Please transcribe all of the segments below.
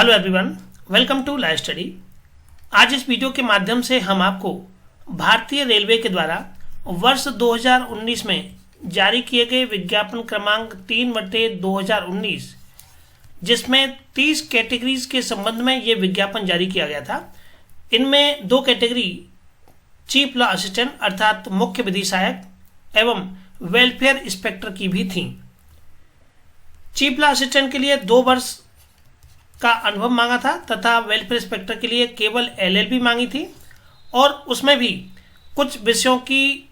Hello everyone, welcome to live study. आज इस video के माध्यम से हम आपको भारतीय रेलवे के द्वारा वर्ष 2019 में जारी किए गए विज्ञापन क्रमांक 3/2019 जिसमें 30 कैटेगरीज के संबंध में ये विज्ञापन जारी किया गया था। इनमें 2 कैटेगरी चीफ लॉ असिस्टेंट अर्थात मुख्य विधि सहायक एवं वेलफेयर इंस्पेक्टर की भी थी। चीफ लॉ असिस्टेंट के लिए 2 वर्ष का अनुभव मांगा था तथा वेलफेयर इंस्पेक्टर के लिए केवल LLB मांगी थी और उसमें भी कुछ विषयों की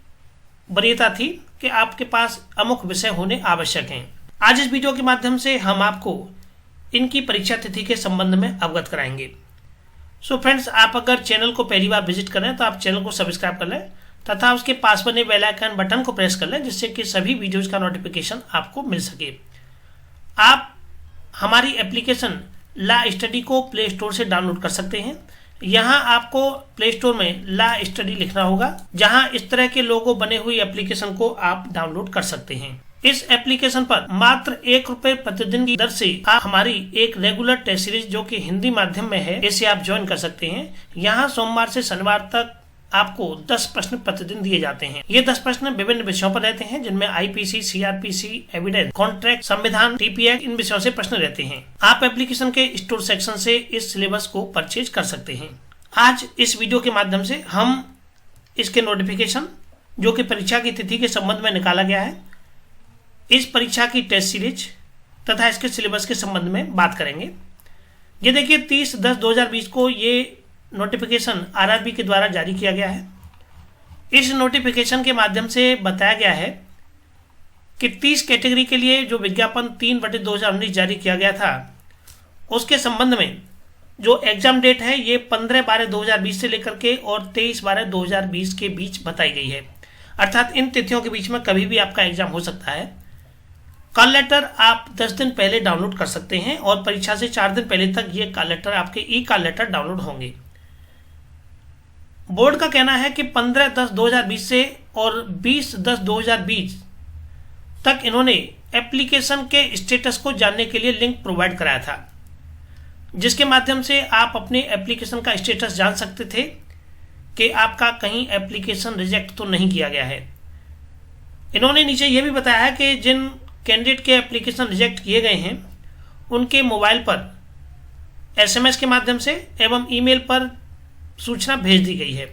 वरीयता थी कि आपके पास अमुक विषय होने आवश्यक हैं। आज इस वीडियो के माध्यम से हम आपको इनकी परीक्षा तिथि के संबंध में अवगत कराएंगे। सो फ्रेंड्स, आप अगर चैनल को पहली बार विजिट करें तो आप चैनल को सब्सक्राइब कर लें तथा उसके पास बने बेल आइकन बटन को प्रेस कर लें जिससे कि सभी वीडियोज का नोटिफिकेशन आपको मिल सके। आप हमारी एप्लीकेशन ला स्टडी को प्ले स्टोर से डाउनलोड कर सकते हैं। यहाँ आपको प्ले स्टोर में ला स्टडी लिखना होगा, जहाँ इस तरह के लोगो बने हुई एप्लीकेशन को आप डाउनलोड कर सकते हैं। इस एप्लीकेशन पर मात्र ₹1 प्रतिदिन की दर से आप हमारी एक रेगुलर टेस्ट सीरीज जो कि हिंदी माध्यम में है इसे आप ज्वाइन कर सकते हैं। यहाँ सोमवार से शनिवार तक आपको 10 प्रश्न प्रतिदिन दिए जाते हैं। ये 10 प्रश्न विभिन्न विषयों पर रहते हैं जिनमें IPC, CRPC, एविडेंस, कॉन्ट्रैक्ट, संविधान, TPA इन विषयों से प्रश्न रहते हैं। आप एप्लीकेशन के स्टोर सेक्शन से इस सिलेबस को परचेज कर सकते हैं। आज इस वीडियो के माध्यम से हम इसके नोटिफिकेशन जो कि परीक्षा की तिथि के संबंध में निकाला गया है, इस परीक्षा की टेस्ट सीरीज तथा इसके सिलेबस के संबंध में बात करेंगे। ये देखिए 30/10/2020 को ये नोटिफिकेशन RRB के द्वारा जारी किया गया है। इस नोटिफिकेशन के माध्यम से बताया गया है कि 30 कैटेगरी के लिए जो विज्ञापन 3/2019 जारी किया गया था उसके संबंध में जो एग्जाम डेट है ये 15/12/2020 से लेकर के और 23/12/2020 के बीच बताई गई है। अर्थात इन तिथियों के बीच में कभी भी आपका एग्जाम हो सकता है। कॉल लेटर आप 10 दिन पहले डाउनलोड कर सकते हैं और परीक्षा से 4 दिन पहले तक ये कॉल लेटर आपके कॉल लेटर डाउनलोड होंगे। बोर्ड का कहना है कि 15/10/2020 से और 20/10/2020 तक इन्होंने एप्लीकेशन के स्टेटस को जानने के लिए लिंक प्रोवाइड कराया था, जिसके माध्यम से आप अपने एप्लीकेशन का स्टेटस जान सकते थे कि आपका कहीं एप्लीकेशन रिजेक्ट तो नहीं किया गया है। इन्होंने नीचे यह भी बताया है कि जिन कैंडिडेट के एप्लीकेशन रिजेक्ट किए गए हैं उनके मोबाइल पर SMS के माध्यम से एवं ईमेल पर सूचना भेज दी गई है।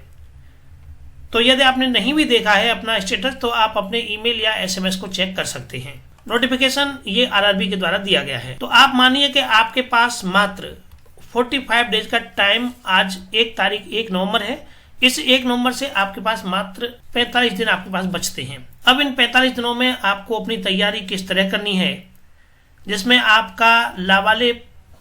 तो यदि आपने नहीं भी देखा है अपना स्टेटस तो आप अपने ईमेल या SMS को चेक कर सकते हैं। नोटिफिकेशन ये RRB के द्वारा दिया गया है। तो आप मानिए कि आपके पास मात्र 45 डेज का टाइम आज 1 नवंबर है। इस 1 नवंबर से आपके पास मात्र 45 दिन आपके पास बचते हैं। अब इन 45 दिनों में आपको अपनी तैयारी किस तरह करनी है, जिसमें आपका लॉ वाले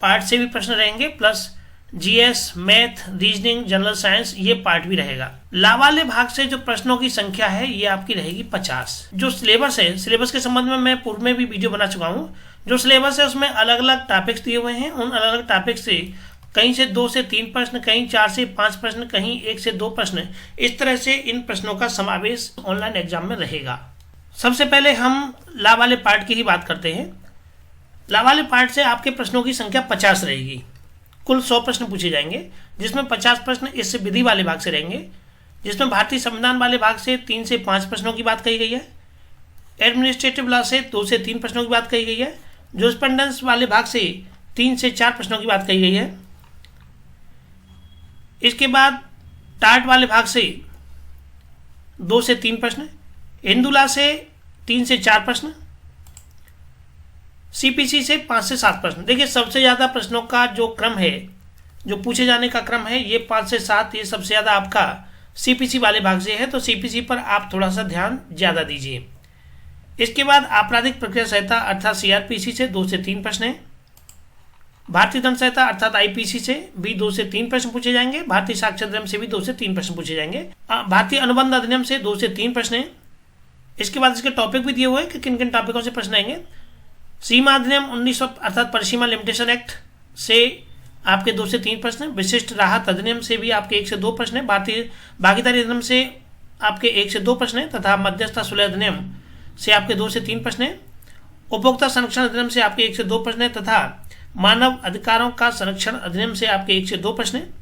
पार्ट से भी प्रश्न रहेंगे plus GS, math, reasoning, general science ये पार्ट भी रहेगा। लॉ वाले भाग से जो प्रश्नों की संख्या है ये आपकी रहेगी 50। जो सिलेबस है, सिलेबस के संबंध में मैं पूर्व में भी वीडियो बना चुका हूँ। जो सिलेबस है उसमें अलग अलग टॉपिक्स दिए हुए हैं। उन अलग अलग टॉपिक से कहीं से 2 से 3 प्रश्न, कहीं 4 से 5 प्रश्न, कहीं 1 से 2 प्रश्न, इस तरह से इन प्रश्नों का समावेश ऑनलाइन एग्जाम में रहेगा। सबसे पहले हम लॉ वाले पार्ट की ही बात करते हैं। लॉ वाले पार्ट से आपके प्रश्नों की संख्या 50 रहेगी। कुल 100 प्रश्न पूछे जाएंगे, जिसमें 50 प्रश्न इस विधि वाले भाग से रहेंगे, जिसमें भारतीय संविधान वाले भाग से 3 से 5 प्रश्नों की बात कही गई है। एडमिनिस्ट्रेटिव लॉ से 2 से 3 प्रश्नों की बात कही गई है। जूरिस्प्रूडेंस वाले भाग से 3 से 4 प्रश्नों की बात कही गई है। इसके बाद टार्ट वाले भाग से 2 से 3 प्रश्न, हिंदू लॉ से 3 से 4 प्रश्न, CPC से 5 से 7 प्रश्न। देखिए सबसे ज़्यादा प्रश्नों का जो क्रम है, जो पूछे जाने का क्रम है, ये 5 से 7 ये सबसे ज़्यादा आपका CPC वाले भाग से है। तो CPC पर आप थोड़ा सा ध्यान ज़्यादा दीजिए। इसके बाद आपराधिक प्रक्रिया संहिता अर्थात CRPC से 2 से 3 प्रश्न है। भारतीय दंड संहिता अर्थात IPC से भी 2 से 3 प्रश्न पूछे जाएंगे। भारतीय साक्ष्य अधिनियम से भी 2 से 3 प्रश्न पूछे जाएंगे। भारतीय अनुबंध अधिनियम से 2 से 3 प्रश्न है। इसके बाद इसके टॉपिक भी दिए हुए हैं कि किन किन टॉपिकों से प्रश्न आएंगे। सीमा अधिनियम 1900 अर्थात परिसीमा लिमिटेशन एक्ट से आपके 2 से 3 प्रश्न। विशिष्ट राहत अधिनियम से भी आपके 1 से 2 प्रश्न है। भारतीय भागीदारी अधिनियम से आपके 1 से 2 प्रश्न है तथा मध्यस्थता सुलह अधिनियम से आपके 2 से 3 प्रश्न है। उपभोक्ता संरक्षण अधिनियम से आपके 1 से 2 प्रश्न है तथा मानव अधिकारों का संरक्षण अधिनियम से आपके 1 से 2 प्रश्न हैं।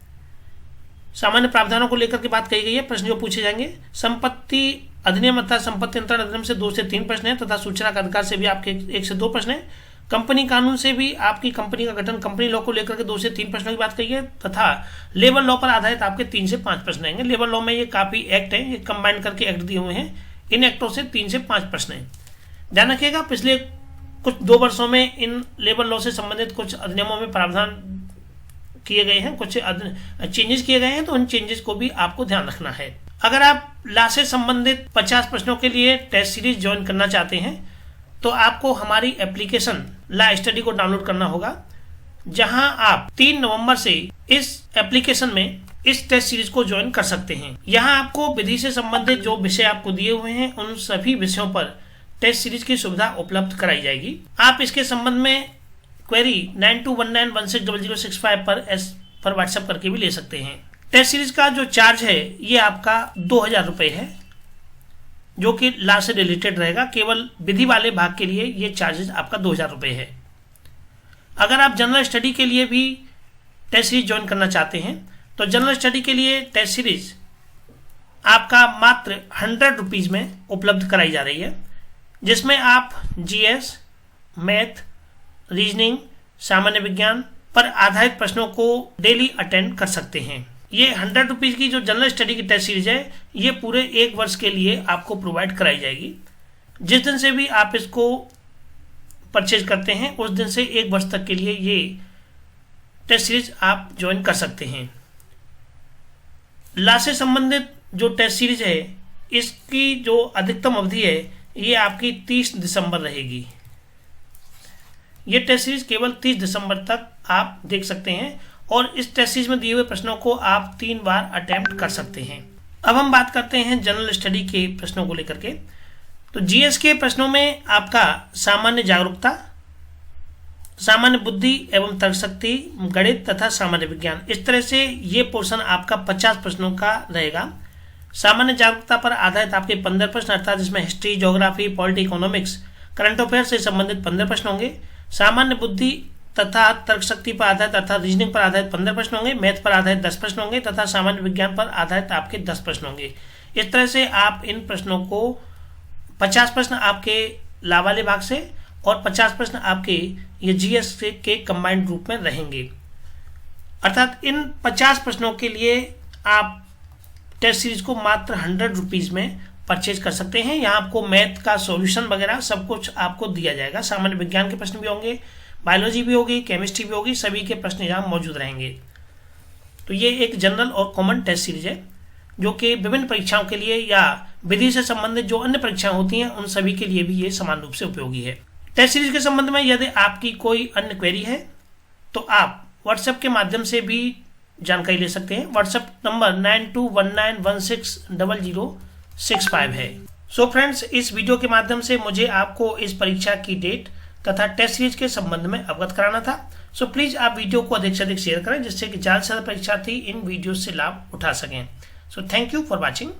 सामान्य प्रावधानों को लेकर के बात कही गई है, प्रश्न जो पूछे जाएंगे। संपत्ति अधिनियम अर्थात संपत्ति अंतरण अधिनियम से 2 से 3 प्रश्न है तथा सूचना का अधिकार से भी आपके 1 से 2 प्रश्न है। कंपनी कानून से भी आपकी कंपनी का गठन कंपनी लॉ को लेकर के 2 से 3 प्रश्नों की बात कही है तथा लेबर लॉ पर आधारित आपके 3 से 5 प्रश्न आएंगे। लेबर लॉ में ये काफी एक्ट है, ये कंबाइन करके एक्ट दिए हुए हैं, इन एक्टों से 3 से 5 प्रश्न है। ध्यान रखिएगा, पिछले कुछ 2 वर्षों में इन लेबर लॉ से संबंधित कुछ अधिनियमों में प्रावधान किए गए हैं, कुछ चेंजेस किए गए हैं, तो उन चेंजेस को भी आपको ध्यान रखना है। अगर आप लॉ से संबंधित 50 प्रश्नों के लिए टेस्ट सीरीज ज्वाइन करना चाहते हैं तो आपको हमारी एप्लीकेशन लॉ स्टडी को डाउनलोड करना होगा, जहां आप 3 नवंबर से इस एप्लीकेशन में इस टेस्ट सीरीज को ज्वाइन कर सकते हैं। यहां आपको विधि से संबंधित जो विषय आपको दिए हुए हैं उन सभी विषयों पर टेस्ट सीरीज की सुविधा उपलब्ध कराई जाएगी। आप इसके संबंध में क्वेरी 9219160065 पर व्हाट्सएप करके भी ले सकते हैं। टेस्ट सीरीज का जो चार्ज है ये आपका 2000 रुपये है, जो कि लॉ से रिलेटेड रहेगा। केवल विधि वाले भाग के लिए ये चार्जेस आपका 2000 रुपये है। अगर आप जनरल स्टडी के लिए भी टेस्ट सीरीज ज्वाइन करना चाहते हैं तो जनरल स्टडी के लिए टेस्ट सीरीज आपका मात्र 100 रुपीज़ में उपलब्ध कराई जा रही है, जिसमें आप जीएस, मैथ, रीजनिंग, सामान्य विज्ञान पर आधारित प्रश्नों को डेली अटेंड कर सकते हैं। ये 100 रुपीज़ की जो जनरल स्टडी की टेस्ट सीरीज है ये पूरे 1 वर्ष के लिए आपको प्रोवाइड कराई जाएगी। जिस दिन से भी आप इसको परचेज करते हैं उस दिन से 1 वर्ष तक के लिए ये टेस्ट सीरीज आप ज्वाइन कर सकते हैं। लॉ से संबंधित जो टेस्ट सीरीज है इसकी जो अधिकतम अवधि है ये आपकी 30 दिसंबर रहेगी। ये टेस्ट सीरीज केवल 30 दिसंबर तक आप देख सकते हैं और इस टेस्ट सीरीज में दिए हुए प्रश्नों को आप 3 बार अटेम्प्ट कर सकते हैं। अब हम बात करते हैं जनरल स्टडी के प्रश्नों को लेकर के। तो जीएस के प्रश्नों में आपका सामान्य जागरूकता, सामान्य बुद्धि एवं तर्कशक्ति, गणित तथा सामान्य विज्ञान, इस तरह से ये पोर्शन आपका 50 प्रश्नों का रहेगा। सामान्य जागरूकता पर आधारित आपके 15 प्रश्न अर्थात जिसमें history, geography, polity, economics, current affair से संबंधित 15 प्रश्न होंगे। सामान्य बुद्धि तथा तर्कशक्ति पर आधारित अर्थात रीजनिंग पर आधारित 15 प्रश्न होंगे। मैथ पर आधारित 10 प्रश्न होंगे तथा सामान्य विज्ञान पर आधारित आपके 10 प्रश्न होंगे। इस तरह से आप इन प्रश्नों को 50 प्रश्न आपके लॉ वाले भाग से और 50 प्रश्न आपके ये जीएस के कंबाइंड रूप में रहेंगे। अर्थात इन 50 प्रश्नों के लिए आप टेस्ट सीरीज को मात्र 100 रुपीज़ में परचेज कर सकते हैं। यहाँ आपको मैथ का सॉल्यूशन वगैरह सब कुछ आपको दिया जाएगा। सामान्य विज्ञान के प्रश्न भी होंगे, बायोलॉजी भी होगी, केमिस्ट्री भी होगी, सभी के प्रश्न यहाँ मौजूद रहेंगे। तो ये एक जनरल और कॉमन टेस्ट सीरीज है जो कि विभिन्न परीक्षाओं के लिए या विधि से संबंधित जो अन्य परीक्षाएं होती हैं उन सभी के लिए भी ये समान रूप से उपयोगी है। टेस्ट सीरीज के संबंध में यदि आपकी कोई अन्य क्वेरी है तो आप व्हाट्सएप के माध्यम से भी जानकारी ले सकते हैं। व्हाट्सएप नंबर 9219160065 है। सो फ्रेंड्स, इस वीडियो के माध्यम से मुझे आपको इस परीक्षा की डेट तथा टेस्ट सीरीज के संबंध में अवगत कराना था। सो प्लीज आप वीडियो को अधिक से अधिक शेयर करें जिससे कि ज़्यादा से ज़्यादा परीक्षार्थी इन वीडियो से लाभ उठा सकें। So thank you for watching.